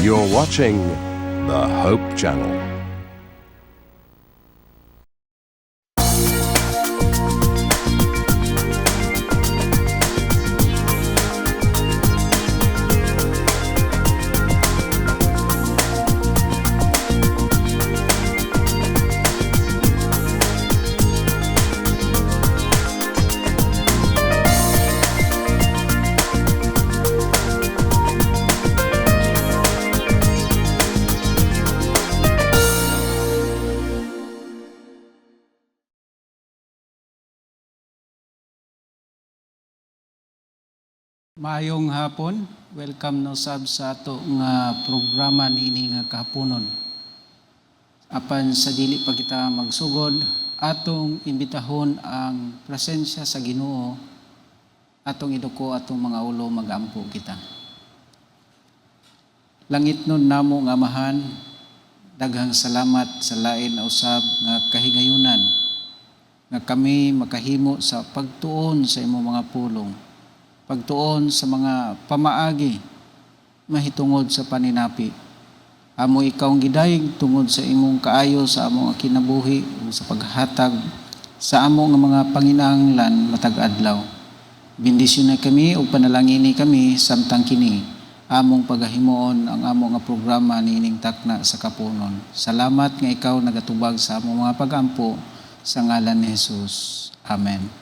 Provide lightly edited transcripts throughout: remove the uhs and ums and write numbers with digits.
You're watching the Hope Channel. Maayong hapon, welcome no sab sa ato nga programa niini nga kahaponon. Apan sa dili pa kita magsugod, atong imbitahon ang presensya sa Ginoo, atong iduko atong mga ulo magampo kita. Langit nun namo nga amahan, daghang salamat sa lain na usab nga kahigayunan nga kami makahimo sa pagtuon sa imong mga pulong. Pagtuon sa mga pamaagi, mahitungod sa paninapi. Amo ikaw ang gidayeg tungod sa imong kaayo sa among kinabuhi o sa paghatag sa among mga panginahanglan matag adlaw. Bendisyon na kami o panalangini kami samtang kini among pagahimuon ang among nga programa niining takna sa kapunon. Salamat nga ikaw nagatubag sa among mga pagampo sa ngalan ni Jesus. Amen.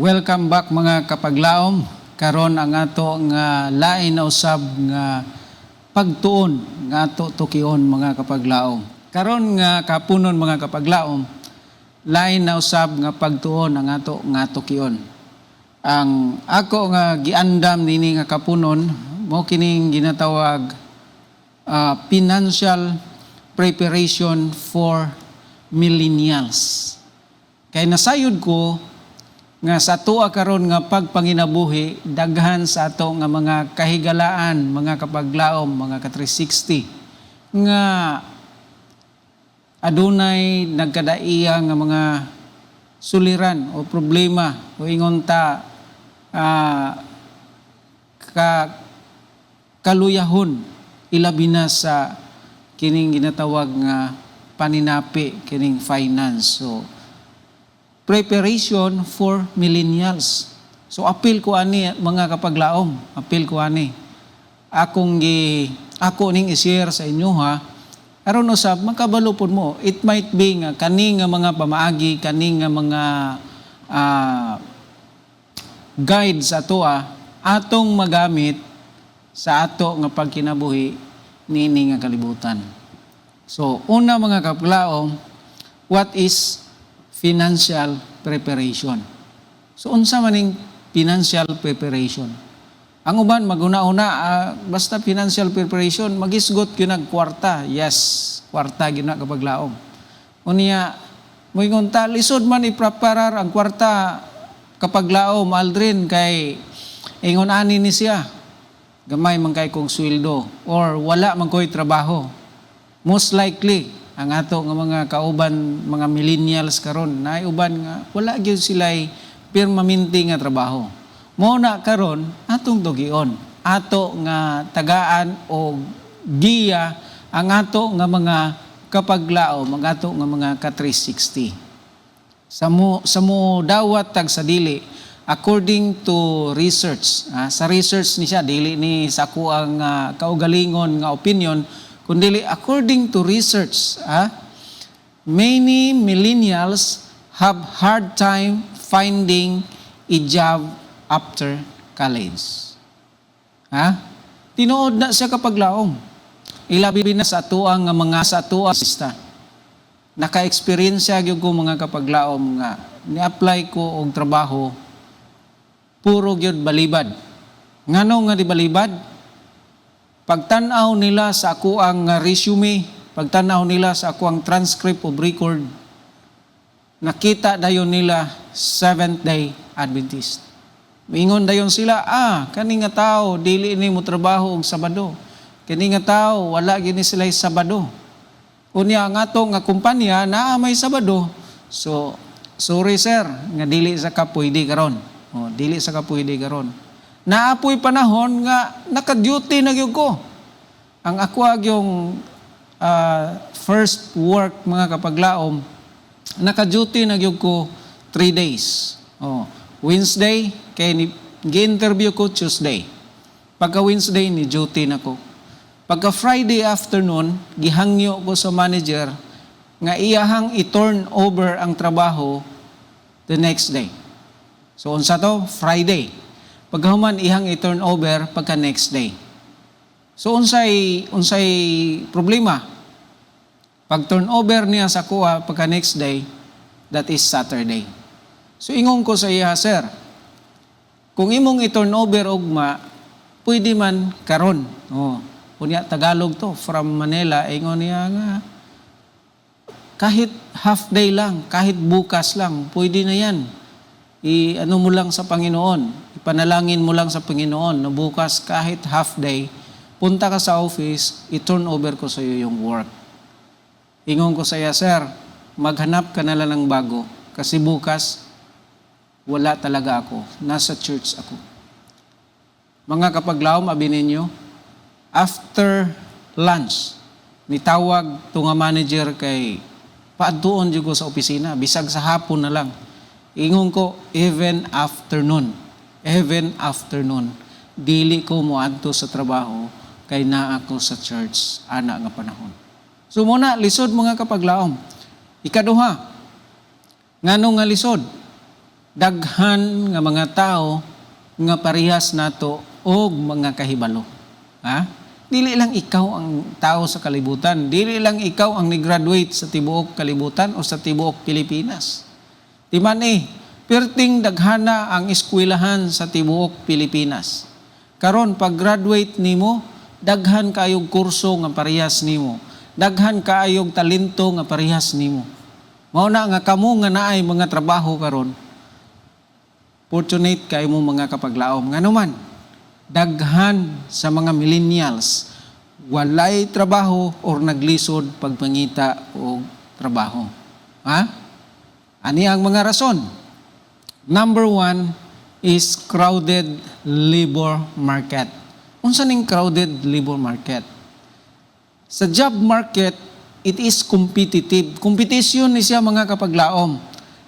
Welcome back mga kapaglaom. Karon ang ato nga lain na usab nga pagtuon nga ato tukion mga kapaglaom. Karon nga kapunon mga kapaglaom, lain na usab nga pagtuon ang ato nga tukion. Ang ako nga giandam nini nga kapunon mo kining ginatawag financial preparation for millennials. Kay nasayod ko nga sa tuwa karon nga pagpanginabuhi daghan sa ato nga mga kahigalaan, mga kapaglaom, mga ka-360 nga adunay nagkadaiya nga mga suliran o problema o ingon ta kaluyahon ilabi na sa kining ginatawag nga paninapi, kining finance. So preparation for millennials. So appeal ko ani mga kapaglaom, appeal ko ani. Ako ning i-share sa inyo ha. Aron usab makabalupon mo. It might be nga kani nga mga pamaagi, kani nga mga guides ato atong magamit sa ato nga pagkinabuhi niini nga kalibutan. So una mga kapaglaom, what is financial preparation? So unsa maning financial preparation? Ang uban maguna-una basta financial preparation magisgot gyud nag kwarta. Yes, kwarta gyud na kapaglaom. Unya moingon ta lisod man ipreparar ang kwarta kapaglaom Aldrin kay ingon ani ni siya. Gamay man kay kog sweldo or wala man koy trabaho. Most likely ang ato nga mga kauban, mga millennials karon na uban nga wala gyud sila'y permanente nga trabaho. Mao na karon atong tugion, ato nga tagaan o giya ang ato nga mga kapaglaom, ang ato nga mga ka-360. Sa mo dawat tag sa dili according to research. Sa research ni siya dili ni sa ako ang kaugalingon nga opinion kundi according to research, many millennials have hard time finding a job after college. Tinuod na siya kapaglaom. Ilabi na sa atuang nga mga sa atuang sista. Naka-experience gyud ko mga kapaglaom nga ni-apply ko og trabaho puro gyud balibad. Ngano nga di balibad? Pagtanaw nila sa ako ang resume, pagtanaw nila sa ako ang transcript of record, nakita dayon nila Seventh-day Adventist. Mingon dayon sila, kani nga tao dili ni mo trabaho og Sabado. Kani nga tao wala gini sila Sabado. Unya nga ato nga kumpanya naa may Sabado. So sorry sir, nga dili sa ka pwede karon. Dili sa ka pwede karon. Naapoy panahon nga naka-duty na gyud ko. Ang ako yung first work mga kapaglaom, naka-duty na gyud ko 3 days. Wednesday, kay gi-interview ko Tuesday. Pagka Wednesday, ni duty na ko. Pagka Friday afternoon, gihangyo ko sa manager nga iyahang i-turn over ang trabaho the next day. So, unsa to? Friday. Pagkahuman, ihang i-turn over pagka next day. So, unsay problema? Pag turn over niya sa kuha pagka next day, that is Saturday. So, ingon ko sa iya, sir, kung imong i-turn over ugma, pwede man karon. Kunya Tagalog to, from Manila, ingon niya nga, kahit half day lang, kahit bukas lang, pwede na yan. Ano mo lang sa Panginoon, ipanalangin mo lang sa Panginoon na bukas kahit half day, punta ka sa office, i-turn over ko sa iyo yung work. Ingon ko sa iya, sir, maghanap ka na lang ng bago, kasi bukas, wala talaga ako. Nasa church ako. Mga kapaglaom, abi ninyo, after lunch, nitawag to nga manager kay paadtuon jud ko sa opisina, bisag sa hapon na lang. Ingon ko, even afternoon, dili ko moadto sa trabaho, kay naa ako sa church, ana nga panahon. So muna, lisod mga kapaglaom. Ikaduha, ngano nga lisod? Daghan nga mga tao nga parehas nato og mga kahibalo. Dili lang ikaw ang tao sa kalibutan. Dili lang ikaw ang ni-graduate sa tibuok kalibutan o sa tibuok Pilipinas. Timan perting daghana ang eskwelahan sa tibuok Pilipinas. Karon pag-graduate nimo, daghan kaayog kurso nga parehas nimo. Daghan kaayog talento nga parehas nimo. Mao na nga kamo nga naay mga trabaho karon. Fortunate kayo mo mga kapaglaom. Nga naman, daghan sa mga millennials, walay trabaho or naglisod pagpangita o trabaho. Ani ang mga rason? Number 1 is crowded labor market. Unsa ning crowded labor market? Sa job market, it is competitive. Competition ni siya mga kapaglaom.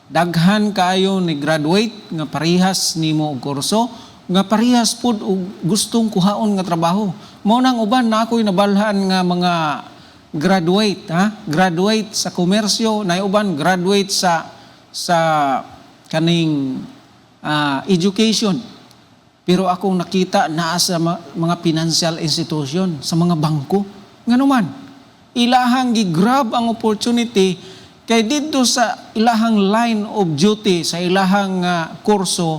Daghan kaayo ni graduate nga parehas nimo og kurso, nga parehas pud og gustong kuhaon nga trabaho. Mao nang uban na ako'y nabalhan nga mga graduate, graduate sa komersyo, na uban graduate sa kaning education. Pero akong nakita naa sa mga financial institution, sa mga bangko. Nganuman, ilahang gi-grab ang opportunity kay dito sa ilahang line of duty, sa ilahang kurso,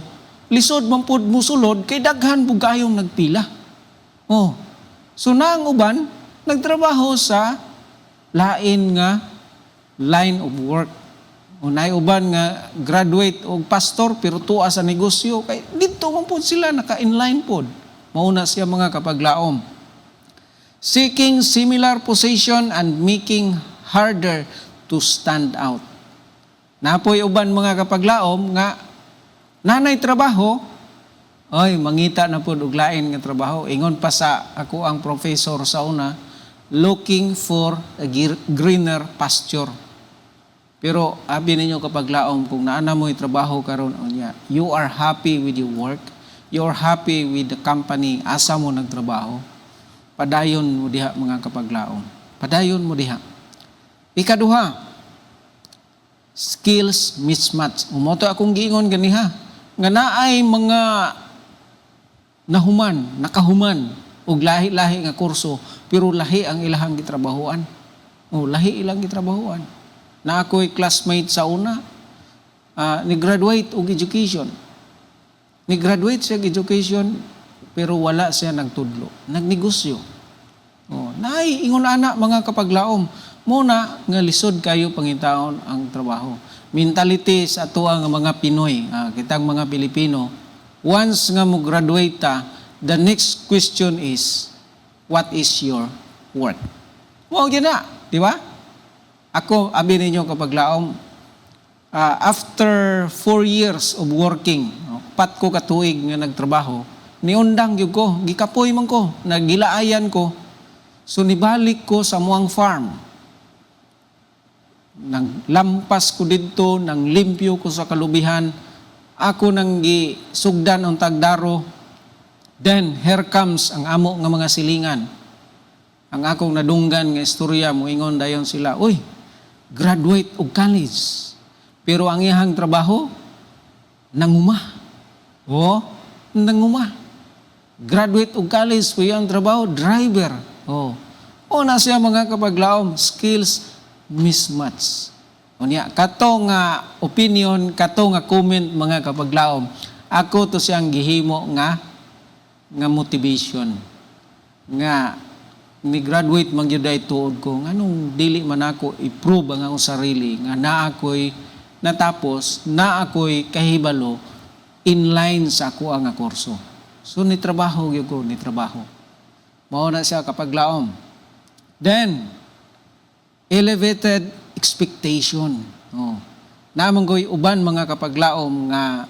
lisod man pud musulod kay daghan bugayong nagpila. So naang uban nagtrabaho sa lain nga line of work. Unay uban nga graduate og pastor pero tuwa sa negosyo kay dito man pud sila naka-inline pod. Mauna siya mga kapaglaom. Seeking similar position and making harder to stand out. Napoy uban mga kapaglaom nga nanay trabaho, mangita na po og lain nga trabaho. Ingon pa sa ako ang professor sa una, looking for a greener pasture. Pero abi ninyo kapaglaom, kung naana mo yung trabaho karon unya, you are happy with your work, you are happy with the company, asa mo nagtrabaho, padayon mo diha mga kapaglaom. Padayon mo diha. Ikaduha, skills mismatch. Umoto akong giingon ganiha, nga naay mga nakahuman, og lahi-lahi nga kurso, pero lahi ang ilahang gitrabahuan. Lahi ilang gitrabahuan. Na ako'y classmate sa una, ni-graduate og education. Ni-graduate siya education, pero wala siya nagtudlo. Nagnegosyo. Naay, ingon ana mga kapaglaom, muna nga lisod kayo pangitaon ang trabaho. mentality sa ato nga mga Pinoy, kitang mga Pilipino, once nga mo graduate ta, the next question is, what is your worth? Wow, yun na, di ba? Ako, abi ninyo kapag laom, after 4 years of working, pat ko katuig nga nagtrabaho, niundang yun ko, gikapoy man ko, nagilaayan ko, so nibalik ko sa muang farm. Nang lampas ko dito, nang limpyo ko sa kalubihan, ako nang gisugdan ang tagdaro, then here comes ang amo nga mga silingan. Ang akong nadunggan nga istorya, muingon dayon sila, uy, graduate og college. Pero ang iyang trabaho, nanguma. Nanguma. Graduate og college, pero ang trabaho, driver. Na siya mga kapaglaom, skills mismatch. Unya, kato nga opinion, kato nga comment mga kapaglaom, ako to siyang gihimo nga motivation. Nga, ni-graduate man yun dahil tuod ko, anong dili man ako i-prove ang akong sarili, nga na ako'y natapos, na ako'y kahibalo, in line sa ako ang kurso. So, nitrabaho yun ko, nitrabaho. Mao na siya kapag laom. Then, elevated expectation. Naman ko'y uban mga kapag laom nga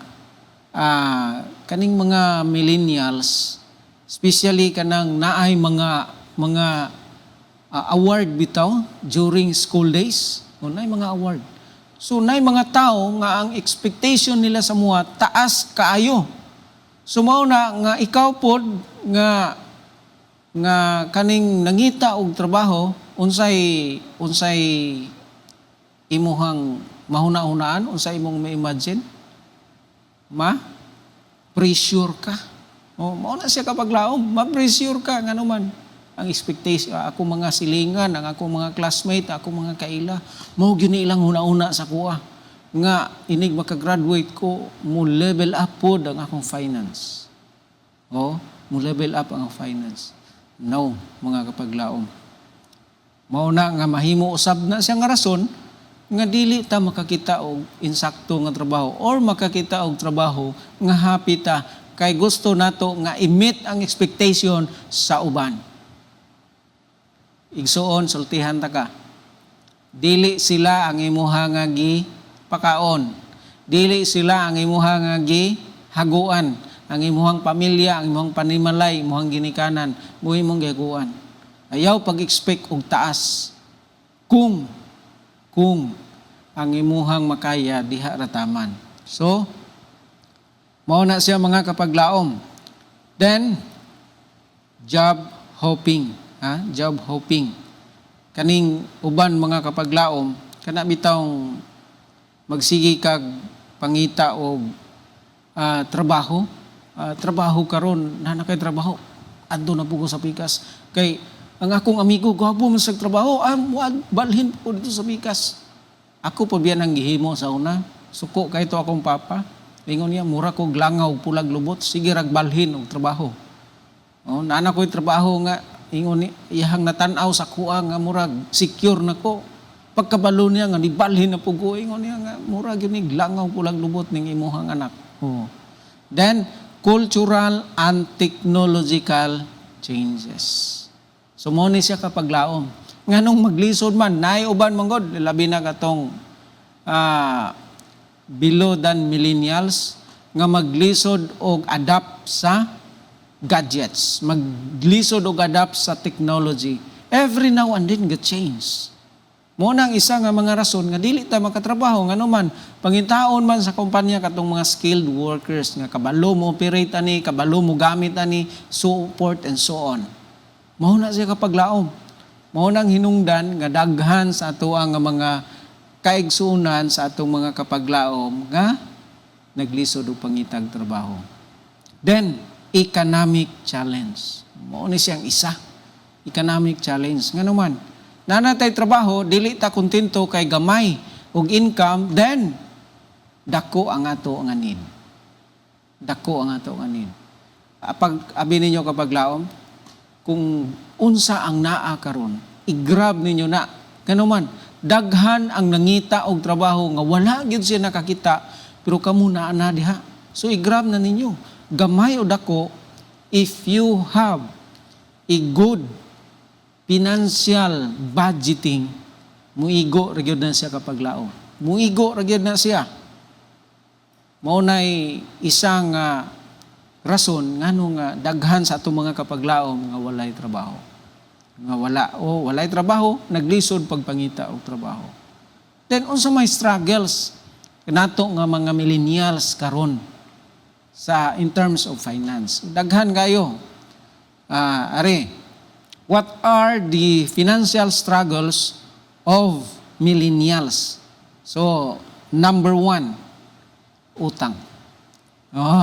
kaning mga millennials, especially kanang naay mga award bitaw during school days. Naay mga award. So, naay mga tao nga ang expectation nila sa mua taas kaayo. So, mao na nga ikaw pod nga kaning nangita og trabaho, unsay imuhang mahuna-hunaan, unsay imong ma-imagine? Pressure ka. Mao na siya kapag laom, ma-pressure ka nga naman. Ang expectation, ako mga silingan, ang ako mga classmate, ako mga kaila, mao gyud ilang huna-una sa kuha. Nga inig makagraduate ko, mo level up pod ang akong finance. Mo level up ang finance. No, mga kapaglaom. Mao na nga mahimo usab na siya nga rason nga dili ta makakita og insakto nga trabaho or makakita og trabaho nga happy ta kay gusto nato nga i-meet ang expectation sa uban. Igsuon, sultihan ta ka. Dili sila ang imuha nga gipakaon. Dili sila ang imuha nga gihaguan. Ang imuhang pamilya, ang imuhang panimalay, imuhang ginikanan, mo imong gihaguan. Ayaw pag-expect og taas. Kung ang imuhang makaya diha rataman. So, mao na siya mga kapaglaom. Then, job hopping. Job hopping. Kaning uban mga kapaglaom, kana bitawng magsigi kag pangita og trabaho. Trabaho karon na kay trabaho. Adto na pugo sa pikas. Kay ang akong amigo gwapo man sa trabaho, balhin po dito sa pikas. Ako po biyan ang gihimo sa una. Suko kay to akong papa. Ingon niya, mura ko glangaw pulag lubot, sige ragbalhin og trabaho. Nana ko'y trabaho nga, ingon ni iyang natanaw sa kuha nga murag secure na ko. Pagkabalo niya nga nibalhin na pugo, ingon niya nga murag yun glangaw pulag lubot ning imuhang anak. Then cultural and technological changes. So mo ni siya kapag laom. Nganong maglisod man, naay uban manggod, labi na katong below than millennials nga maglisod og adapt sa gadgets, maglisod og adapt sa technology. Every now and then get change. Mo nang isa nga mga rason nga dili ta makatrabaho ngano man pangitaon man sa kumpanya katong mga skilled workers nga kabalo mo operate ani, kabalo mo gamit ani, support and so on. Mao na siya kapaglaom. Mao nang hinungdan nga daghan sa ato nga mga kaigsunan sa atong mga kapaglaom nga naglisod og pangitag trabaho. Then economic challenge. Mao ni siyang isa. Economic challenge ngano man nanatay trabaho, dili ta kontento kay gamay og income, then dako ang ato nga need. Dako ang ato nga need. Pag abi ninyo kapag laom, kung unsa ang naa karon, i-grab ninyo na. Kano man, daghan ang nangita og trabaho nga wala gyud siya nakakita pero kamo naa na diha. So i-grab na ninyo. Gamay o dako, if you have a good financial budgeting, muigo ra gyud na siya kapag laom. Muigo ra gyud na siya. Mao nay isang rason ngano nga daghan sa atong mga kapaglaom nga walay trabaho. Nga walay trabaho, naglisod pagpangita og trabaho. Then unsa may struggles kanato nga mga millennials karon sa in terms of finance. Daghan kayo. What are the financial struggles of millennials? So, number 1, utang.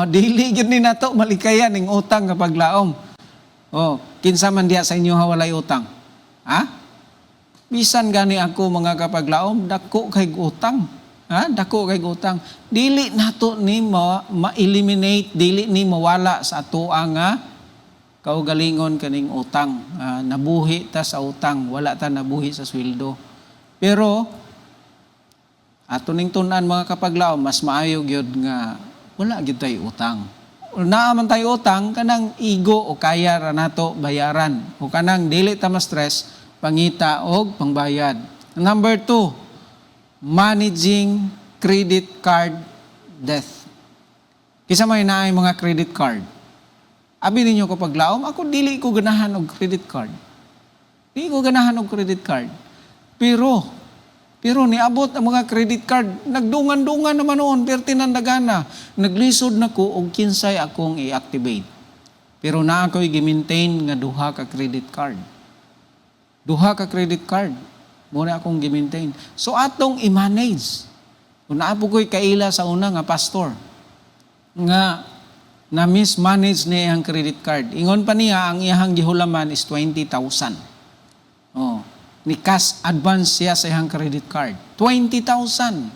Dili gyud ni nato malikayan ning utang kapag laom. Kinsa man diha sa inyo walay utang? Bisan gani ako mga kapag laom, dako kay utang. Dako kay utang. Dili nato ni ma-eliminate, dili ni mawala sa ato nga kaugalingon kaning utang. Nabuhi ta sa utang, wala ta nabuhi sa sweldo. Pero ato ning tun-an mga kapaglaom, mas maayo gyud nga wala gyud tay utang. Naaman tayo utang kanang igo o kaya ra nato bayaran o kanang dili ta ma-stress pangita og pangbayad. Number 2, managing credit card debt. Kisa may naay mga credit card. Abi ninyo kapag laom, ako dili ko ganahan og credit card. Dili ko ganahan og credit card. Pero niabot ang mga credit card, nagdungan-dungan naman noon, pero tinandagana. Naglisod na ko og kinsay akong i-activate. Pero na ako'y gi-maintain nga duha ka credit card. Duha ka credit card. Muna akong gi-maintain. So atong i-manage. Kung naapo ko'y kaila sa una nga pastor, nga na mismanage niya ang credit card. Ingon pa niya, ang iyang gihulaman is 20,000. Ni cash advance siya sa iyang credit card. 20,000.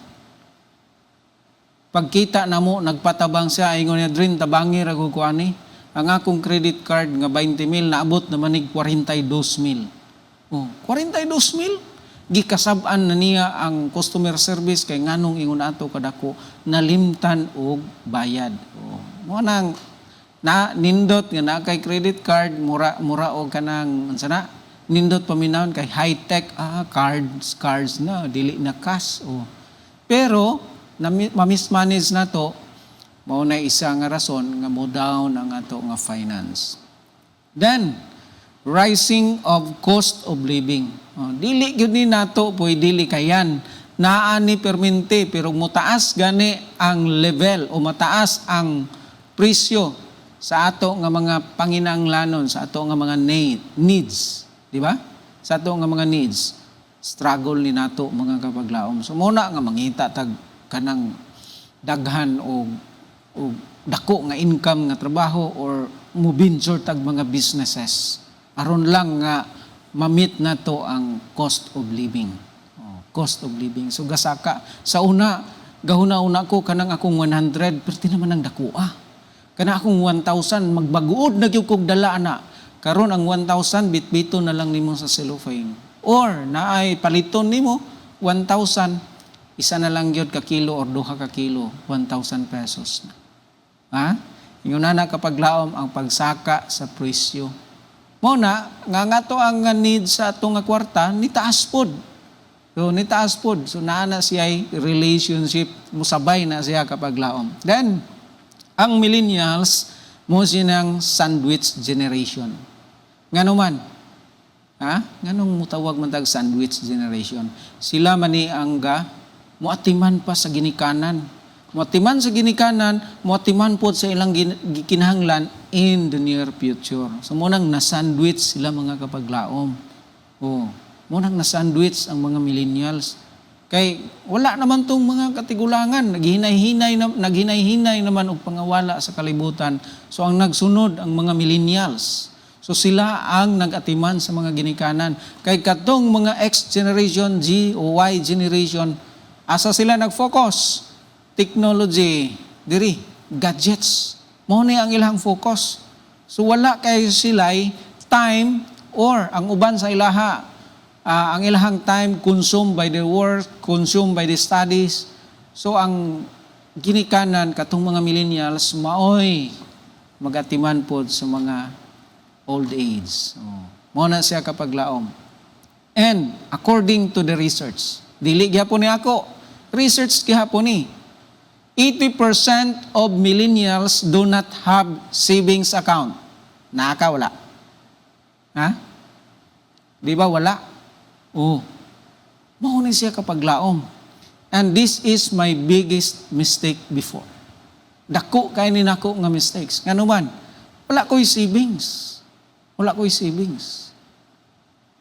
Pagkita na mo, nagpatabang siya, ingon niya, Drin, tabangi ragog ko ani. Ang akong credit card nga 20,000, naabot naman nig 42,000. 42,000? Gikasab-an na niya ang customer service kay nganong ingon ato kadako nalimtan og bayad. Mo nang na nindot nga na kay credit card mura og kanang unsana nindot paminawon kay high tech cards na dili na cash. Pero ma-mismanage nato mao na isa nga rason nga mo down ang ato nga finance. Then rising of cost of living. Dili gyud ni nato poy dili kayan naa ni permente pero mutaas gani ang level o mataas ang presyo sa ato nga mga panginahanglanon, sa ato nga mga needs, di ba? Sa ato nga mga needs, struggle ni nato mga kapaglaom. So muna nga mangita tag kanang daghan o dako nga income nga trabaho or mubinjor tag mga businesses. Aron lang nga ma-meet nato ang cost of living. Cost of living. So gasaka sa una gahuna-una ko kanang akong 100 pero naman ang dako Kana akong 1,000, magbaguod na gyud kog dala ana. Karon ang 1,000, bitbito na lang nimo sa cellophane. Or, naay paliton nimo, 1,000, isa na lang gyud ka kilo or duha ka kilo, 1,000 pesos na. Ingon na kapag laom ang pagsaka sa presyo. Muna, nga to ang need sa atong nga kwarta, nitaas pod. So, nitaas pod. So, naana siya relationship, musabay na siya kapag laom. Then, ang millennials, mo sinang sandwich generation. Ngano man? Nganong mutawag man tag sandwich generation? Sila mani ang muatiman pa sa ginikanan. Muatiman sa ginikanan, muatiman po sa ilang kinahanglan in the near future. So munang na-sandwich sila mga kapaglaom. Munang na-sandwich ang mga millennials. Kay wala naman tong mga katigulangan, naghinay-hinay naman og pangawala sa kalibutan. So ang nagsunod ang mga millennials. So sila ang nagatiman sa mga ginikanan. Kay katong mga X generation, G o Y generation, asa sila nag-focus? Technology, gadgets. Mao ni ang ilang focus. So wala kay sila'y time or ang uban sa ilaha ang ilahang time consumed by the work, consumed by the studies. So ang ginikanan katong mga millennials maoy magatiman pod sa mga old age. Mao na siya kapag laom. And according to the research, dili gyapon ni ako, research gihapon ni 80% of millennials do not have savings account. Naka wala. Ha? Di ba wala? Mao ni siya kapag laom. And this is my biggest mistake before. Dako kay ni nako nga mistakes. Ngano man? Wala ko'y savings. Wala ko'y savings.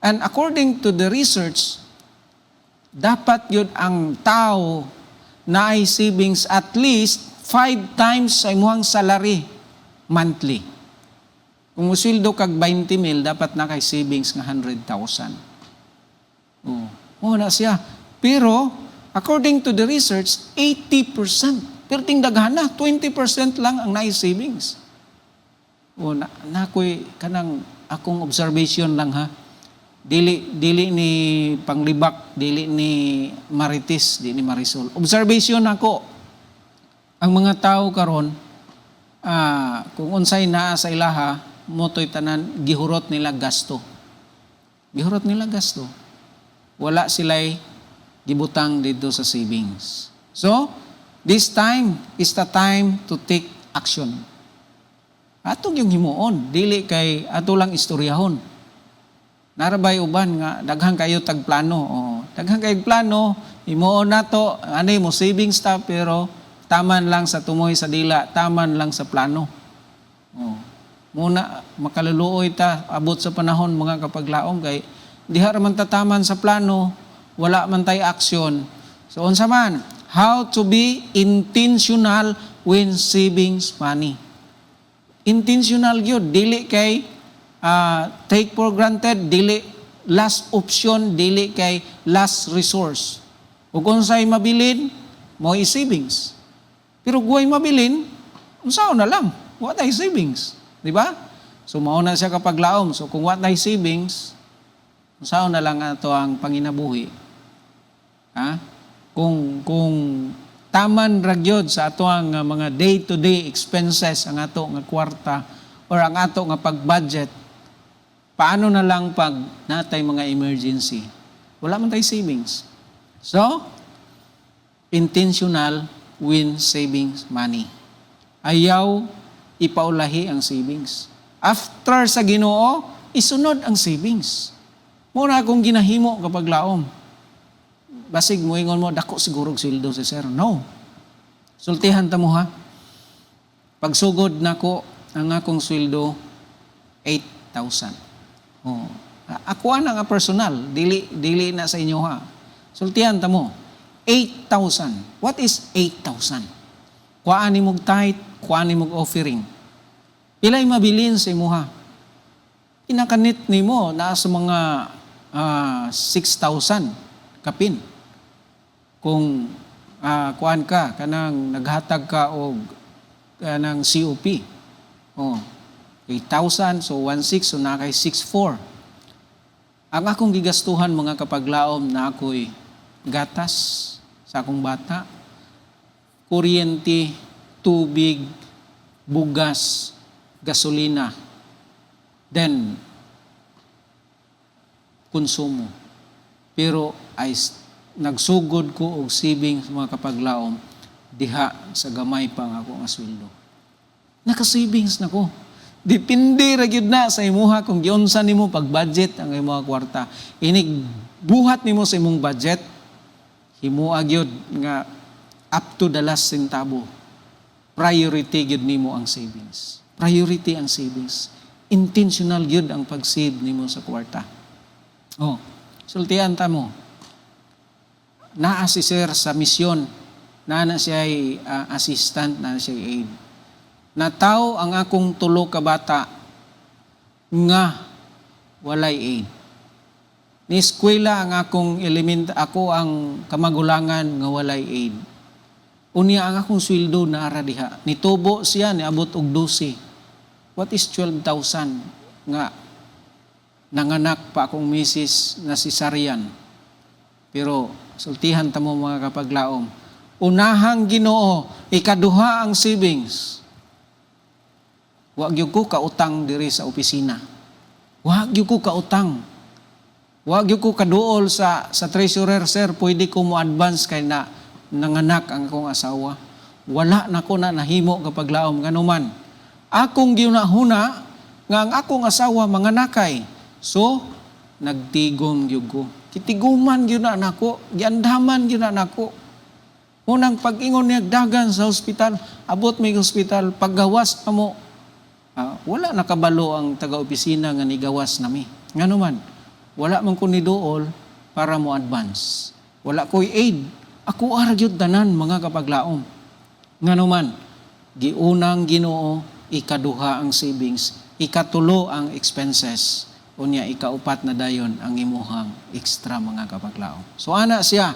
And according to the research, dapat yun ang tao na ay savings at least 5 times sa imuhang salary monthly. Kung usweldo kag 20 mil, dapat na kay savings nga 100,000. Na siya. Pero, according to the research, 80%. Pero daghan na, 20% lang ang nai-savings. Nakoy kanang akong observation lang ha. Dili ni Panglibak, dili ni Marites, dili ni Marisol. Observation ako. Ang mga tao karon kung unsay naa sa ilaha, motoy tanan gihurot nila gasto. Gihurot nila gasto. Wala sila'y gibutang dito sa savings. So, this time is the time to take action. Atong yung himuon, dili kay ato lang istoryahon. Narabay uban nga daghang kayo tagplano. Daghang kayo plano, himuon nato, anay mo savings ta pero taman lang sa tumoy sa dila, taman lang sa plano. Muna makaluluoy ta abot sa panahon mga kapaglaom kay diha ra man tataman sa plano, wala man tay aksyon. So unsa man, how to be intentional when savings money. Intentional gyud, dili kay take for granted, dili last option, dili kay last resource. Ug unsay mabilin, mo i-savings. Pero guway mabilin, unsaon na lang, what ay savings, di ba? So mao na siya kapag laom. So kung what ay savings, unsaon na lang ato ang panginabuhi. Kung taman ragyod sa ato ang mga day-to-day expenses ang ato nga kwarta or ang ato nga pag-budget, paano na lang pag natay mga emergency? Wala man tay savings. So, intentional when savings money. Ayaw ipaulahi ang savings. After sa Ginoo, isunod ang savings. Muna akong ginahimo kapag laom. Basig mo ingon mo, dako siguro sweldo si sir. No. Sultihan ta mo ha. Pagsugod nako ang akong sweldo 8,000. Ako nga personal, dili na sa inyo ha. Sultihan ta mo. 8,000. What is 8,000? Kuhaan ni mong tithe, kuhaan ni mong offering. Pilay mabilin sa imo ha. Pinakanit ni mo na sa mga 6,000 kapin. Kung kuan ka, kanang naghatag ka o kanang COP. 8,000, so 1,600, so na kay 6,400. Ang akong gigastuhan mga kapaglaom na ako'y gatas sa akong bata, kuryente, tubig, bugas, gasolina, then konsumo. Pero ay nagsugod ko og savings mga kapaglaom diha sa gamay pa nga ako nga sweldo. Naka-savings na ko. Depende ra gyud na sa imuha kung giunsa nimo pag-budget ang imong kwarta. Inig buhat nimo sa imong budget, himuha gyud nga up to the last centavo. Priority gyud nimo ang savings. Priority ang savings. Intentional gyud ang pag-save nimo sa kwarta. Sultihan ta mo. Naa si sir sa misyon, na siya ay assistant, na siya ay aide. Nataw ang akong tulo ka bata nga walay aide. Ni eskwela ang akong ako ang kamagulangan nga walay aide. Unya ang akong sweldo na ara diha. Nitubo siya, niabot og 12. What is 12,000 nga nanganak pa akong misis na si Sarian. Pero sultihan ta mo mga kapaglaom, unahang Ginoo, ikaduha ang savings. Wa gyud ko kautang diri sa opisina. Wa gyud ko kautang. Wa gyud ko kaduol sa treasurer, sir, pwede ko mo advance kay na nanganak ang akong asawa. Wala na ko na nahimo kapaglaom nganuman. Akong ginahuna nga ang akong asawa manganakay. So nagtigom gyud ko. Kitiguman gyud na nako, giandaman gyud na nako. Unang pag-ingon niya dagan sa ospital, abot may ospital, paggawas pa mo. Wala nakabalo ang taga-opisina nga nigawas nami. Nganuman, wala man ko niduol para mo advance. Wala ko'y aid. Ako aragyod tanan mga kapaglaom. Nganuman, giunang Ginoo, ikaduha ang savings, ikatulo ang expenses, unya ikaupat na dayon ang imuhang extra mga kapaglaom. So ana siya,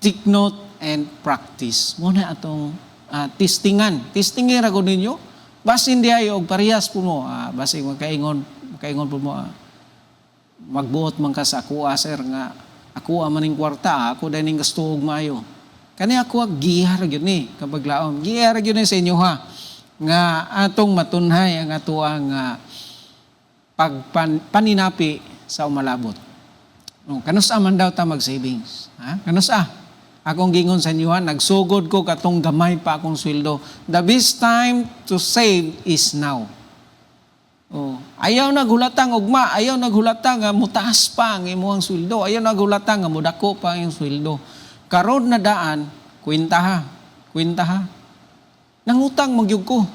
take note and practice. Muna atong testingan. Testingin ra ko ninyo. Basin di ayo og parehas po mo. Basin makaingon po mo. Magbuot man ka sa ako, sir, nga ako maning kwarta, ako dahil ning gusto og maayo. Kani ako gihar gyud ni kapaglaom. Gihar gyud ni sa inyo ha nga atong matunhay ang ato ang pagpaninapi sa umalabot. Kanusa man daw ta mag-savings? Kanusa? Akong gingon sa inyo ha, nagsugod ko katong gamay pa akong sweldo. The best time to save is now. Ayaw naghulatang ugma, ayaw naghulatang nga mutaas pa ang imuhang sweldo, ayaw naghulatang nga mudako pa ang sweldo. Karon na daan, kwenta ha. Nangutang magyug ko.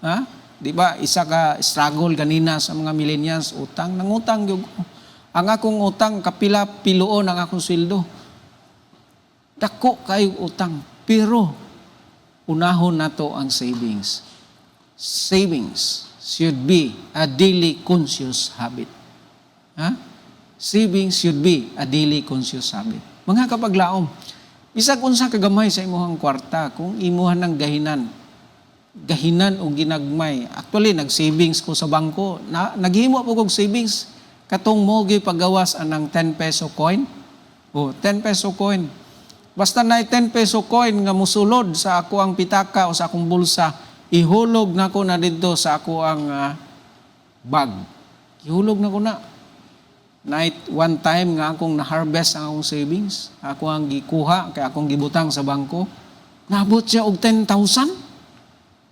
Ha? Di ba, isa ka struggle ganina sa mga millennials, utang, nangutang gyud ko. Ang akong utang, kapila piluon ang akong sweldo. Dako kayo utang. Pero, unahon nato ang savings. Savings should be a daily conscious habit. Ha? Savings should be a daily conscious habit. Mga kapaglaom, bisag unsa kagamay sa imuhang kwarta, kung imuhan ng gahinan o ginagmay. Actually, nag-savings ko sa bangko. Naghimo po kong savings. Katong mogi paggawas anang 10 peso coin. 10 peso coin. Basta na 10 peso coin nga musulod sa ako ang pitaka o sa akong bulsa, ihulog na ko na dito sa ako ang bag. Ihulog na ko na. Night, one time nga akong na-harvest ang akong savings. Ako ang gikuha, kaya akong gibutang sa bangko. Naabot siya og 10,000.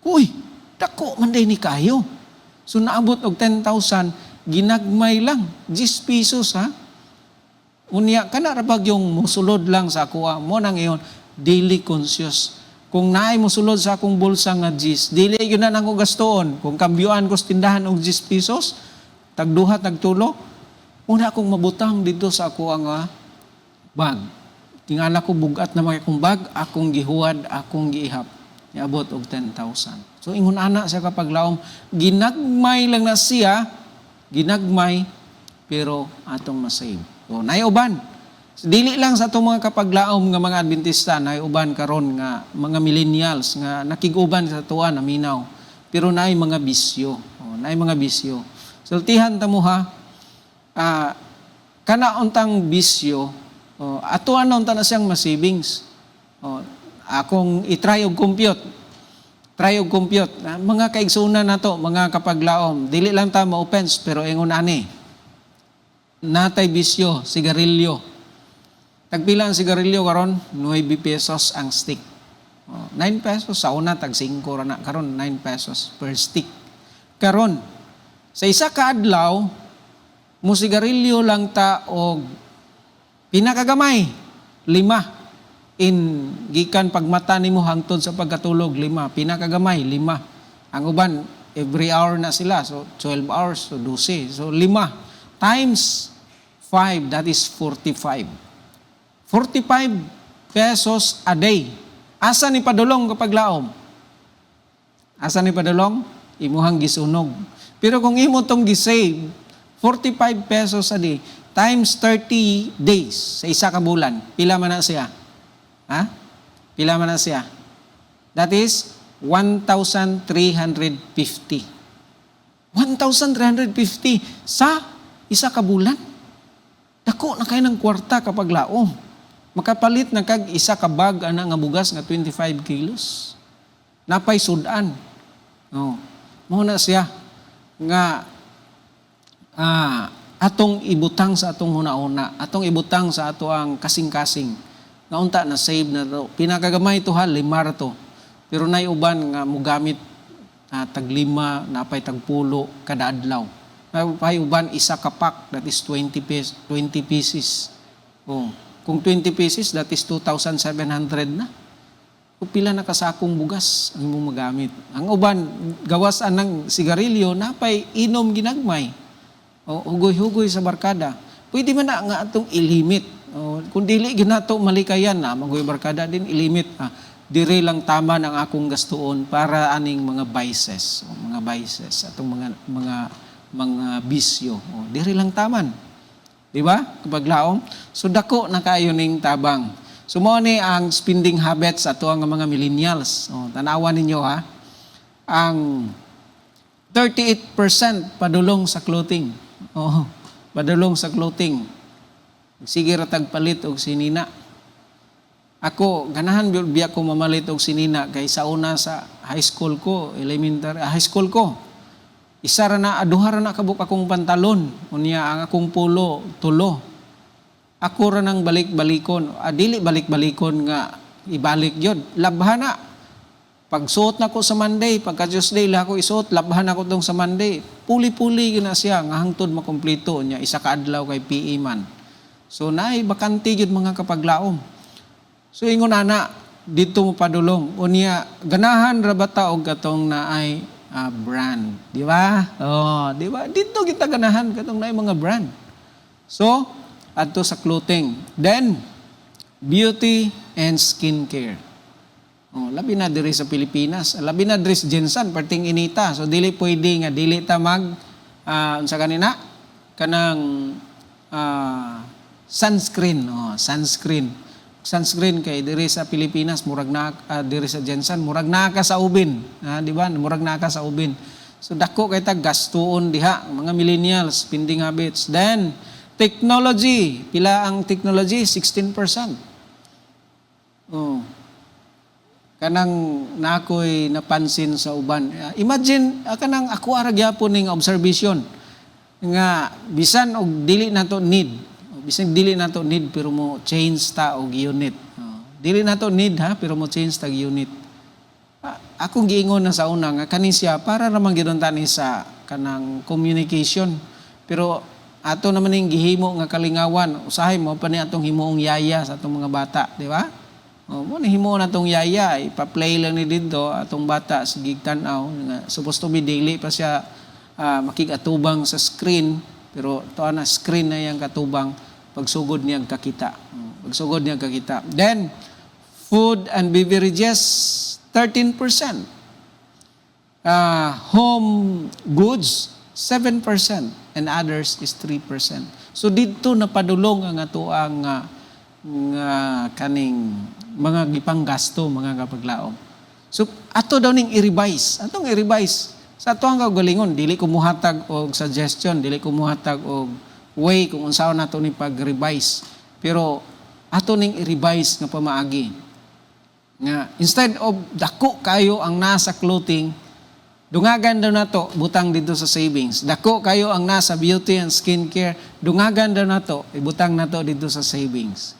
Uy, dako man day ni kayo. So naabot og 10,000, ginagmay lang, 10 pesos ha. Unya, kana rabag yung musulod lang sa ako, mo nang iyon, daily conscious. Kung naay musulod sa akong bulsa nga 10, dili yun na nang gastoon. Kung kambyuan ko sa tindahan og 10 pesos, tagduha, tagtulo, una akong mabutang dito sa ako ang bag. Tingala ko bugat na mga akong bag, akong gihuwad, akong giihap. Niabot og 10,000. So ingon ana sa kapaglaom, ginagmay lang na siya, ginagmay, pero atong na-save. So naiuban. Dili lang sa itong mga kapaglaom nga mga Adventista, naiuban karon nga mga millennials nga nakiguban sa tuwa na minaw. Pero naay mga bisyo. Naay mga bisyo. Sultihan ta mo ha, kana untang bisyo, ato anon ta na siyang ma-savings. Akong i-try og compute. Try og compute. Mga kaigsunan na to, mga kapaglaom. Dili lang ta ma-offense, pero ingon ani. Natay bisyo, sigarilyo. Tagpila ang sigarilyo karon? 9 pesos ang stick. 9 pesos sa una, tag 5 ra na. Karon 9 pesos per stick. Karon, sa isa ka adlaw, mo sigarilyo lang ta og pinakagamay, 5. Gikan pagmata nimo hangtod sa pagkatulog, 5. Pinakagamay, 5. Ang uban, every hour na sila. So, 12 hours, so 12. So, 5 times 5, that is 45. 45 pesos a day. Asa ni padulong kapag laom? Asa ni padulong? Imuhang gisunog. Pero kung imo tong gisave, 45 pesos a day, times 30 days sa isa ka bulan, pila man na siya? Ha? Pila man na siya? That is 1,350. 1,350 sa isa ka bulan. Dako na kayo ng kwarta kapag laom. Makapalit na kag isa ka bag ana nga bugas nga 25 kilos. Napay sudan. Oh. Mao na siya nga atong ibutang sa atong huna-una, atong ibutang sa ato ang kasing-kasing. Nga unta na save na to. Pinakagamay to ha, 5 to. Pero nay uban nga mogamit tag-5, napay tag-10 kada adlaw. Napay uban isa ka pack, that is 20 pieces. Oh, kung 20 pieces, that is 2,700 na. Kung pila na kasakong bugas ang mo magamit. Ang uban gawas anang sigarilyo, napay inom ginagmay. O hugoy-hugoy sa barkada. Pwede man na nga atong ilimit. O, kung dili ginato malikayan na magoy barkada din ilimit. Dire lang tama ang akong gastuon para aning mga vices, atong mga bisyo. O, dire lang taman. Di ba? Kapag laom. So dako na kayo ning tabang. So mo ni ang spending habits ato ang mga millennials. O, tanawan ninyo ha. Ang 38% padulong sa clothing. Oh, padulong sa clothing. Sige ra tagpalit og sinina. Ako ganahan biya ko mamalit og sinina kay sa una sa high school ko, high school ko. Isa ra na aduha ra na kabuk akong pantalon, unya ang akong pulo tulo. Ako ra nang balik-balikon, dili balik-balikon nga ibalik gyud. Labhan na. Pagsuot na ko sa Monday, pagka Tuesday la ako isuot, labhan ako tong sa Monday. Puli-puli gina siya nga hangtod makumpleto niya isa ka adlaw kay PE man. So naay bakante gyud mga kapaglaom. So ingon ana dito mo padulong unya ganahan ra bata og katong naay brand, di ba? Oh, di ba? Dito kita ganahan katong naay mga brand. So adto sa clothing. Then beauty and skincare. Oh, labi na diri sa Pilipinas, labi na diri sa Jensan, parting inita. So dili pwede nga dili ta mag unsa kanina kanang sunscreen, sunscreen kay diri sa Pilipinas murag na diri sa Jensan murag na ka sa ubin, di ba? Murag na ka sa ubin. So dako kay tag gastuon diha mga millennials spending habits. Then technology, pila ang technology? 16%. Oh. Kanang nakoy napansin sa uban. Imagine kanang ako ara gyapon ning observation nga bisan og dili nato need. Bisan dili nato need pero mo change ta og unit. Dili nato need ha pero mo change tag unit. Akong giingon na sa una nga kani siya para ramang gidon tani sa kanang communication. Pero ato naman ning gihimo nga kalingawan, usahay mo pa ni atong himuong yaya sa atong mga bata, di ba? Mo ni himo na tong yaya, ipa-play lang ni dito atong bata sige tan-aw nga supposed to be daily pa siya makigatubang sa screen pero to na screen na yang katubang pagsugod niyang kakita. Pagsugod niyang kakita. Then food and beverages 13%. Home goods 7% and others is 3%. So dito napadulong ang ato ang kaning mga gipang gasto mga kapaglaom. So ato daw ning i-revise. Atong i-revise. Sa ato ang kagalingon, dili ko muhatag og suggestion, dili ko muhatag og way kung unsaon nato ni pag-revise. Pero ato ning i-revise nga pamaagi. Nga instead of dako kayo ang nasa clothing, dungagan daw nato butang dito sa savings. Dako kayo ang nasa beauty and skincare, dungagan daw nato ibutang nato dito sa savings.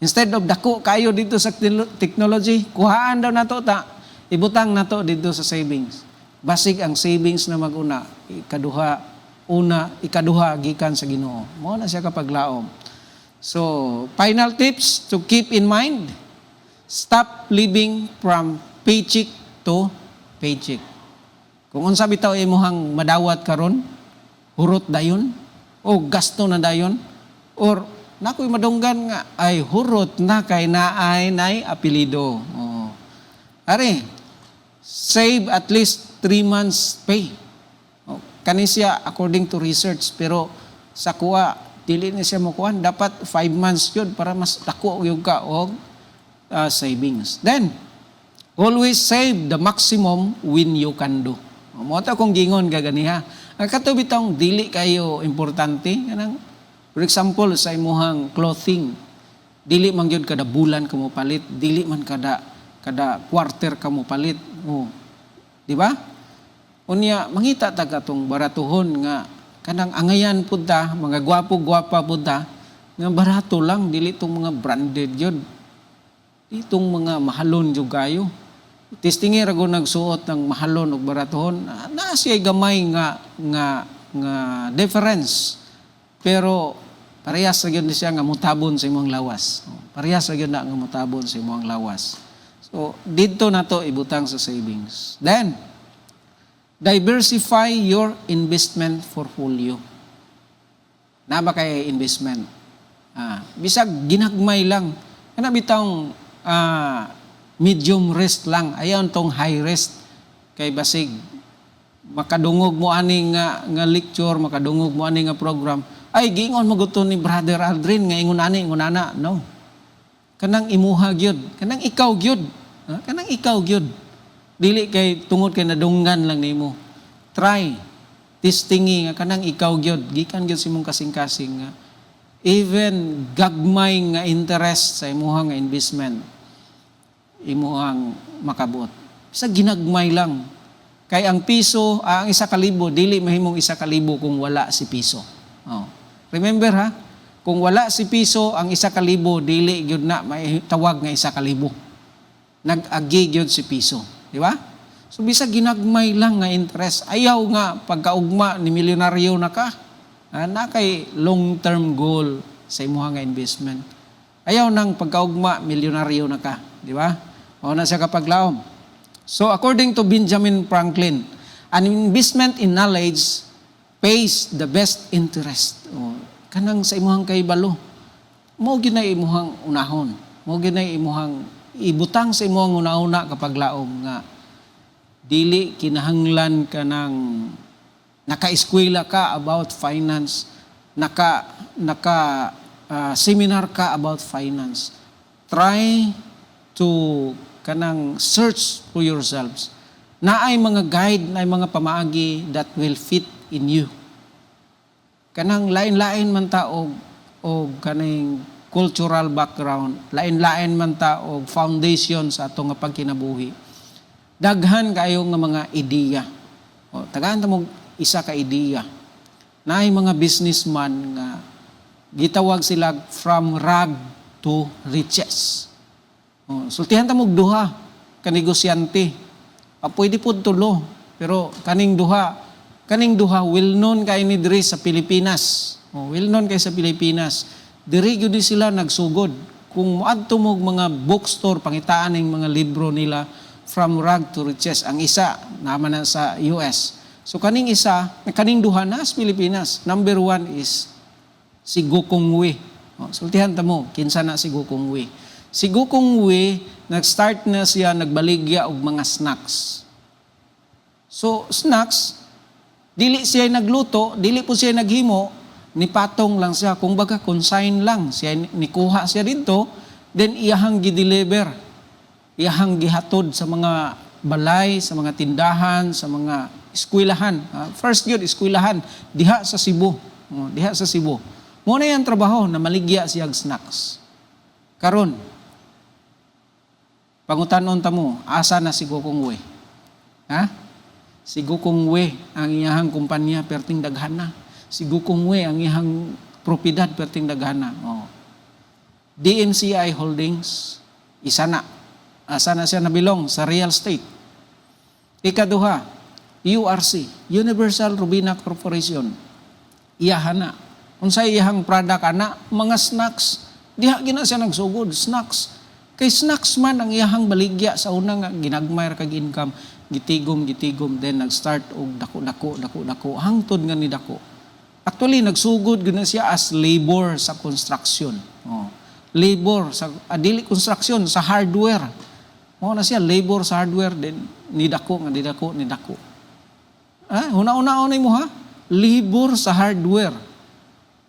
Instead of dako kayo dito sa technology, kuhaan daw nato ta, ibutang nato dito sa savings. Basig ang savings na maguna, ikaduha gikan sa Ginoo. Mao na siya kapaglaom. So, final tips to keep in mind, stop living from paycheck to paycheck. Kung unsa bitaw imong madawat karon, hurot dayon o gasto na dayon or nakoy madunggan nga ay hurot na kay naay apelido. Oh. Ari, save at least 3 months pay. Oh, kani siya according to research pero sa kuha dili na siya mokuan dapat 5 months yun para mas dako yung ka og savings. Then always save the maximum when you can do. Mo ta kong gingon gaganiha. Kato bitong dili kayo importante. Kanang, for example, sa imuhang clothing, dili man gyud kada bulan kamo palit, dili man kada quarter kamo palit. Oh. Di ba? Unya mangita ta katong baratuhon nga kanang angayan pud ta, mga gwapo-gwapa pud ta, nga barato lang dili tong mga branded gyud. Itong mga mahalon jud kayo. Testingi ra go nagsuot ng mahalon ug baratuhon, na siya gamay nga difference. Pero parehas ra gyud siya nga mutabon sa imong lawas. Parehas ra gyud na nga mutabon sa imong lawas. So didto nato ibutang sa savings. Then diversify your investment portfolio. Na ba kay investment? Bisag ginagmay lang. Kana bitang medium risk lang. Ayaw tong high risk. Kay basig makadungog mo ani nga lecture, makadungog mo ani nga program. Ay giingon maguton ni Brother Aldrin nga ingon ani ingon ana. No. Kanang imuha gyud, kanang ikaw gyud. Kanang ikaw gyud. Dili kay tungod kay nadunggan lang nimo. Try testingi nga kanang ikaw gyud, gikan gyud sa imong kasing-kasing nga even gagmay nga interest sa imuhang nga investment imuhang makabot. Sa ginagmay lang. Kay ang piso, ang 1,000 dili mahimong 1,000 kung wala si piso. Oh. Remember ha? Kung wala si piso, ang 1,000 dili gyud na may tawag nga 1,000. Nag-agi gyud si piso, di ba? So bisa ginagmay lang nga interest. Ayaw nga pagkaugma ni milyonaryo na ka. Na kay long-term goal sa imuhang nga investment. Ayaw nang pagkaugma milyonaryo na ka, di ba? O na siya kapaglaom. So according to Benjamin Franklin, an investment in knowledge pays the best interest. O, kanang sa imuhang kaibalo. Mo ginay imuhang unahon. Mo ginay imuhang ibutang sa imuhang una-una kapaglaom nga dili kinahanglan ka ng naka-eskwela ka about finance, seminar ka about finance. Try to kanang search for yourselves. Naay mga guide, naay mga pamaagi that will fit in you. Kanang lain-lain man ta og kaning cultural background, lain-lain man ta og foundation sa ato nga pagkinabuhi. Daghan kayo nga mga ideya. O tagahan ta mo isa ka ideya. Naay mga businessman nga gitawag sila from rag to riches. Sultihan ta mog duha ka negosyante. Pwede pud tulo, pero kaning duha well known kay ni diri sa Pilipinas. Well known kay sa Pilipinas. Diri gyud sila nagsugod. Kung moadto mo mga bookstore pangitaan ning mga libro nila From Rag to Riches. Ang isa naman na sa US. So kaning duha na sa Pilipinas. Number 1 is si Gokong Wei. Sultihan ta mo kinsa na si Gokong Wei. Si Gokong Wei, nag-start na siya nagbaligya og mga snacks. So, snacks, dili siya nagluto, dili po siya naghimo, nipatong lang siya. Kung baga, consign lang. Siya, nikuha siya dito, then iyahang gi-deliver. Iyahang gihatod sa mga balay, sa mga tindahan, sa mga eskwelahan. First yun, eskwelahan, diha sa Cebu. Diha sa Cebu. Muna yung trabaho na maligya siya snacks. Karon, pangutanon ta mo, asa na si Gokong Wei? Ha? Si Gokong Wei, ang iyahang kumpanya, perting daghana. Si Gokong Wei, ang iyahang propiedad, perting daghana. DMCI Holdings, isa na. Asa na siya nabilong sa real estate. Ikaduha, URC, Universal Robina Corporation. Iyahan na. Unsay iyahang product ana, mga snacks. Diha gina siya nagsugod, snacks. Kay snacks man ang iyahang baligya sa una nga ginagmay ra kag income, gitigom then nag-start og dako hangtod nga ni dako. Actually nagsugod gid na siya as labor sa construction. Labor sa dili construction sa hardware. Mao na siya labor sa hardware then ni dako. Una-una mo ha? Labor sa hardware.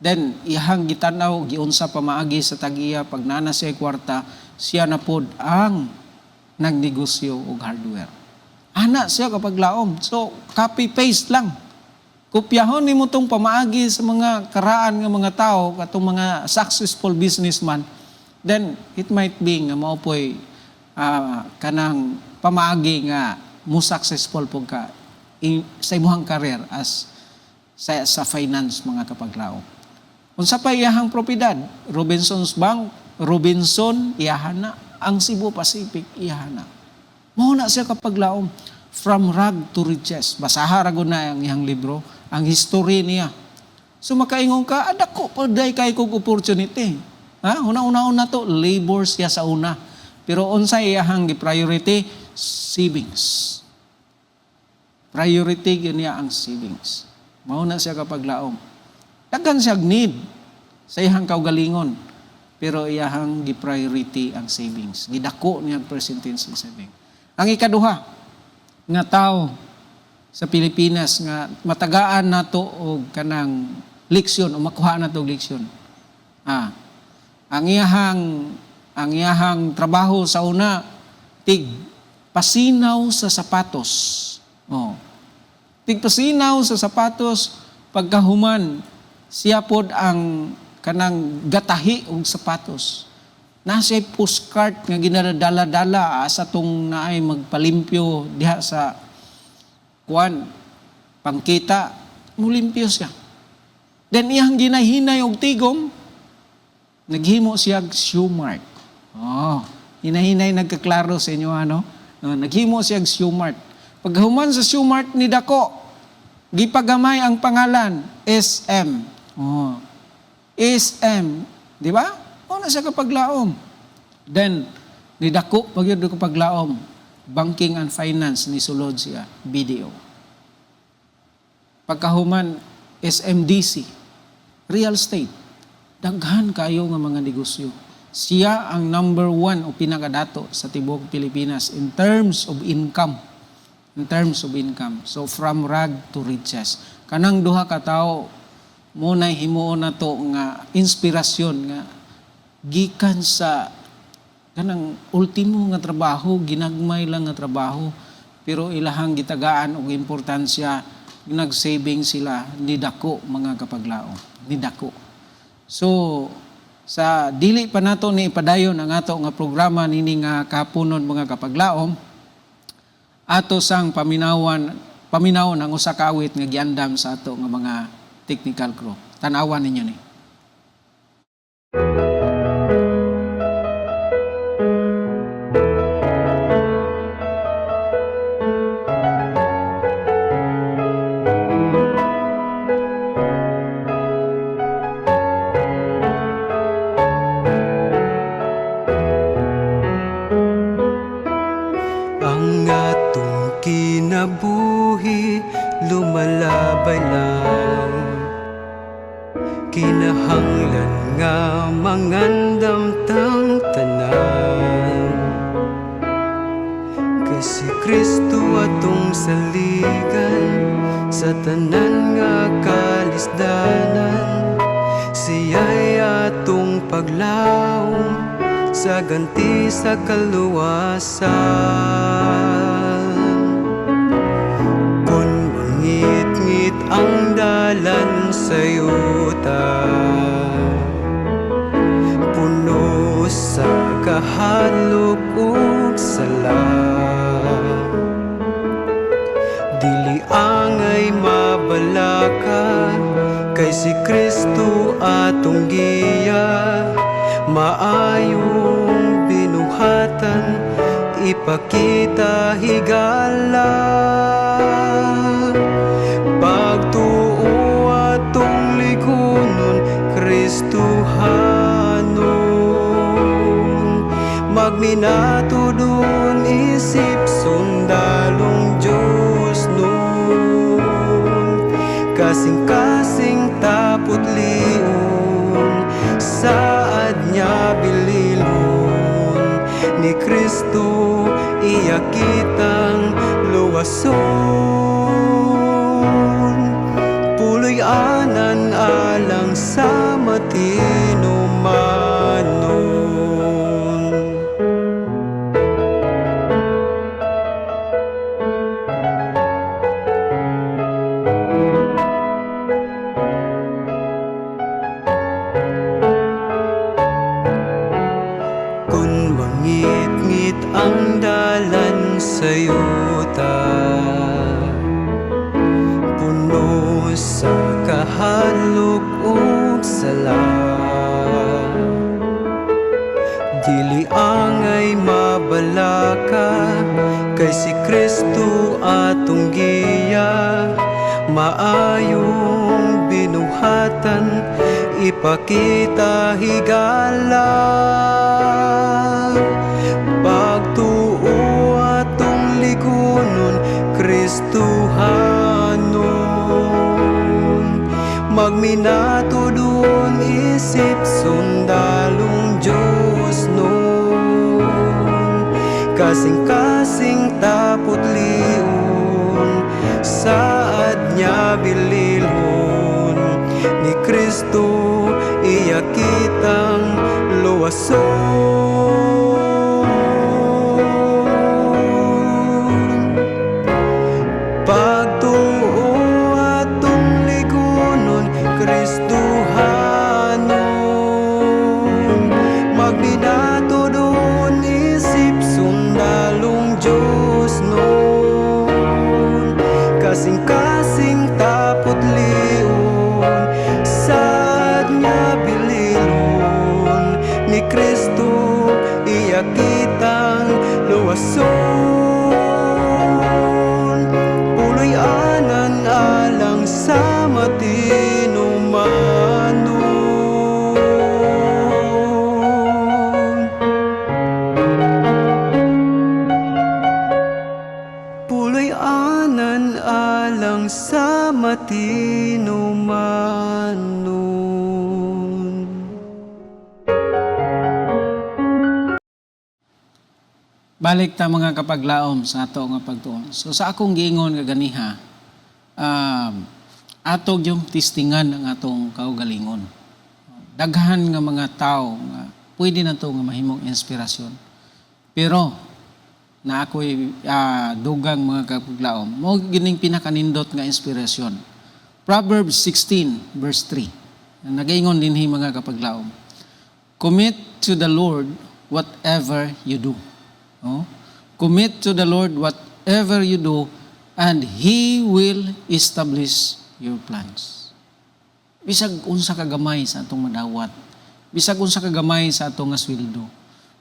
Then iyahang gitanaw giunsa pa maagi sa tag-iya pag nana siya kwarta, siya na pod ang nagnegosyo og hardware. Ana siya kapag laom. So copy paste lang. kopyahon nimo tong pamaagi sa mga karaan nga mga tao, katong mga successful businessman, then it might be nga mao poy kanang pamaagi nga mo successful pug ka sa imong career as sa finance mga kapaglaom. Unsa pa iyahang propiedad? Robinson's Bank, Robinson iyahana, ang Cebu Pacific iyahana. Mao na siya kapaglaom. From rag to riches. Basaha ra gud na ang iyang libro, ang history niya. So makaingon ka, adako po day kay kog opportunity. Ha? Una-una to, labor siya sa una. Pero unsa iyahang priority? Savings. Priority yun niya ang savings. Mao na siya kapaglaom. Daghan siya need sa iyang kaugalingon. Pero iyahang gi-priority ang savings. Gidako niya ang percentage ng savings. Ang ikaduha, nga tao sa Pilipinas nga matagaan nato og kanang leksyon o makuha nato og leksyon. Ang iyahang trabaho sa una tig pasinaw sa sapatos. Tig pasinaw sa sapatos, pagkahuman siya pod ang kanang gatahi og sapatos. Nasa postcard nga ginadala-dala sa tong naay magpalimpyo diha sa kuan pangkita, mulimpyo siya. Then iyang ginahinay og tigom, naghimo siya shoe mark. Hinahinay nagkaklaro sa inyo ano? Naghimo siya shoe mark. Paghuman sa shoe mark ni dako, gipagamay ang pangalan SM. SM, di ba? Na siya kapaglaom. Then, nidako pagyud ko paglaom, banking and finance ni sulod siya, BDO. Pagkahuman, SMDC, real estate, daghan kayo nga mga negosyo. Siya ang number 1 o pinakadato sa tibuok Pilipinas in terms of income. In terms of income. So, from rag to riches. Kanang duha ka tawo, muna'y himuon na to nga inspirasyon nga gikan sa kanang ultimo nga trabaho, ginagmay lang nga trabaho, pero ilahang gitagaan og importansya, nag-saving sila, nidako mga kapaglaom, nidako. So, sa dili pa nato ni ipadayon ang ato nga programa nini nga kahaponon mga kapaglaom, ato sang paminawon ang usa ka awit nga giandam sa ato nga mga technical crew. Tanawan ninyo ni. Ang atong kinabuhi lumalabay lang, kinahanglan nga mangandam tang tanan. Kay si Kristo atong saligan sa tanan nga kalisdanan, siya'y atong paglaom sa ganti sa kaluwasan. Kung mangit-ngit ang dalan sa yuta, puno sa kahalok ug sala, dili angay mabalaka, kay si Kristo atong giya. Maayong binuhatan, ipakita higala. Pagtuo atong ligunon, Kristohanon. Magminatudon isip sundalong Diyos nun. Kasing-kasing tapot liun, saad niya bililon ni Kristo, iya kitang luwason. Puloy anan alang sa matino manon. yuta, puno sa kahadlok ug sala. Dili angay mabalaka, kay si Kristo atong giya. Maayong binuhatan, ipakita higala. Pagtuo atong ligunon, Kristohanon. Magminato dun isip sundalong Diyos nun. Kasing-kasing tapot liun, saad niya bililhon. Ni Kristo iya kitang luwason. Pagtuo atong ligunon, Kristohanon. Magbinato doon isip sundalong Diyos nun. Kasing-kasing tapot liun, saad niya bililon. Ni Kristo iya kitang luwason. Puloy anan alang sa matinumanon. Puloy anan alang sa matinumanon. Balik ta mga kapaglaom sa ato nga pagtuon. So sa akong giingon nga ganiha, atog yung tistingan ng atong kaugalingon. Daghan nga mga tao nga pwede na to nga mahimong inspirasyon. Pero na ako'y dugang mga kapaglaom, mo gining pinakanindot nga inspirasyon. Proverbs 16 verse 3. Nagaingon dinhi mga kapaglaom. Commit to the Lord whatever you do. Oh? Commit to the Lord whatever you do, and He will establish your plans. Bisag unsa ka gamay sa atong madawat, bisag unsa ka gamay sa atong nga sweldo.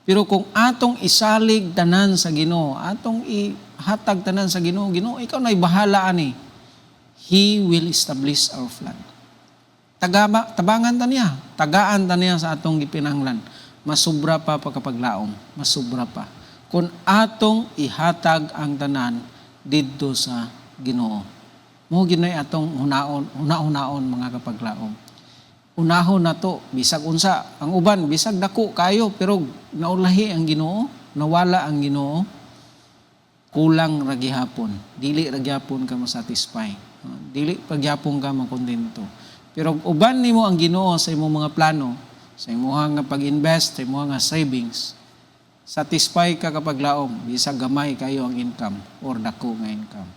Pero kung atong isalig tanan sa Ginoo, atong ihatag tanan sa Ginoo, Ginoo ikaw na'y bahala ani. He will establish our plan. Tabangan ta niya, tagaan ta niya sa atong gipinahanglan. Masubra pa pagkapaglaom, masubra pa. Kung atong ihatag ang tanan didto sa Ginoo. Mo ginay atong una-unaon mga kapaglaom. Unahon na to, bisag unsa, ang uban bisag dako kayo pero naulahi ang Ginoo, nawala ang Ginoo, kulang ra gihapon. Dili ra gihapon ka masatisfy. Dili pa gihapon ka makontento. Pero uban nimo ang Ginoo sa imong mga plano, sa imong nga pag-invest, sa imong nga savings, satisfy ka kapag laom, bisag gamay kayo ang income or dako nga income.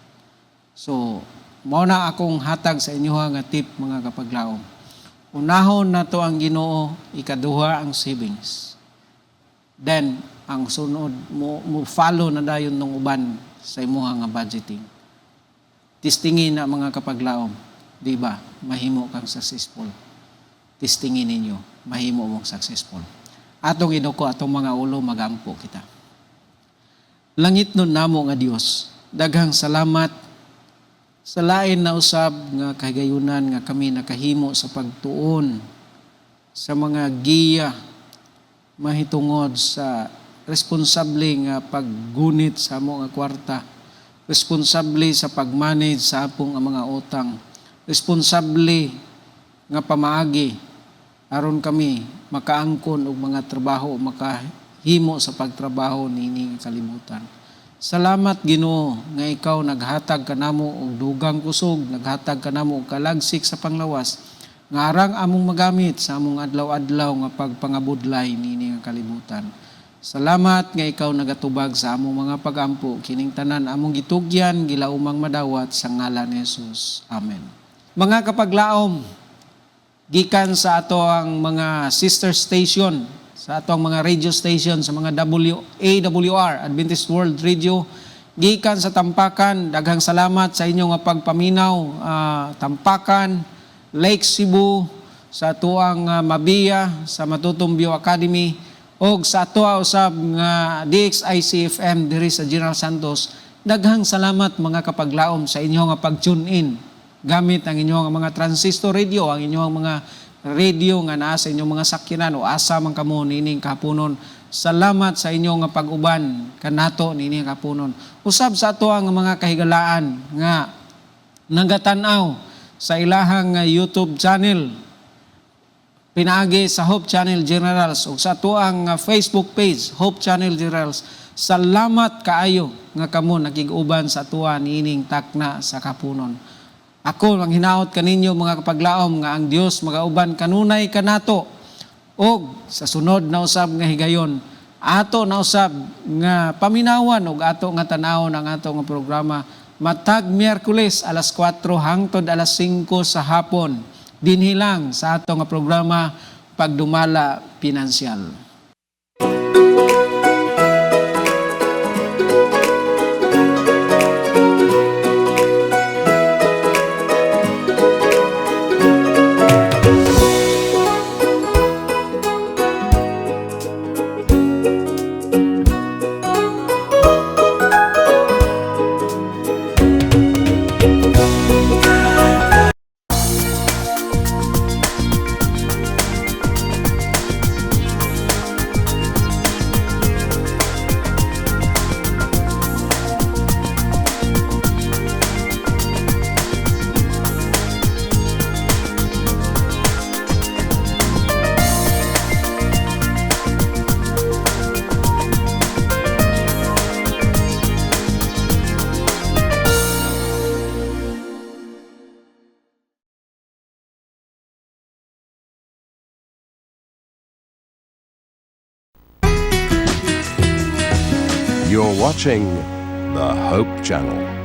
So, mao na akong hatag sa inyo nga tip mga kapag laom. Unahon na to ang Ginoo, ikaduha ang savings. Then, ang sunod, mo follow na dayon ng uban sa imuha nga budgeting. Tistingin na mga kapag laom, di ba? Mahimo kang successful. Tistingin ninyo, mahimo mong successful. Atong inuko, atong mga ulo, magampo kita. Langit nun namo nga Dios, daghang salamat sa lain na usab nga kahigayunan nga kami nakahimo sa pagtuon sa mga giya mahitungod sa responsable nga paggunit sa among nga kwarta, responsable sa pagmanage sa apong mga utang, responsable nga pamaagi aron kami makaangkon og mga trabaho, makahimo sa pagtrabaho nining kalibutan. Salamat Ginoo nga ikaw naghatag kanamo og dugang kusog, naghatag kanamo og kalagsik sa panglawas nga arang among magamit sa among adlaw-adlaw nga pagpangabudlay nining kalibutan. Salamat nga ikaw nagatubag sa among mga pagampo kining tanan among gitugyan gilaumang madawat sa ngalan ni Jesus. Amen. Mga kapaglaom, gikan sa ato ang mga sister station, sa ato ang mga radio station, sa mga AWR, Adventist World Radio, gikan sa Tampakan, daghang salamat sa inyong nga pagpaminaw. Tampakan, Lake Cebu, sa tuang Mabia, sa Matutumbio Academy, o sa atoa usab nga DXIC-FM diri sa General Santos. Daghang salamat mga kapaglaom sa inyong nga pag-tune in gamit ang inyong mga transistor radio, ang inyong mga radio nga naa sa inyong mga sakyanan o asa man kamo nining kahaponon. Salamat sa inyong nga pag-uban kanato nining kahaponon. Usab sa ato ang mga kahigalaan nga nagatan-aw sa ilahang YouTube channel, pinaagi sa Hope Channel Generals o sa ato ang Facebook page, Hope Channel Generals. Salamat kaayo nga kamo nakig-uban sa atua nining takna sa kahaponon. Ako ang hinaot kaninyo mga kapaglaom nga ang Dios magauban kanunay kanato og sa sunod na usab nga higayon ato na usab nga paminawan og ato nga tan-awon ang ato nga programa matag Miyerkules alas 4 hangtod alas 5 sa hapon dinhi lang sa ato nga programa Pagdumala Pinansyal. You're watching the Hope Channel.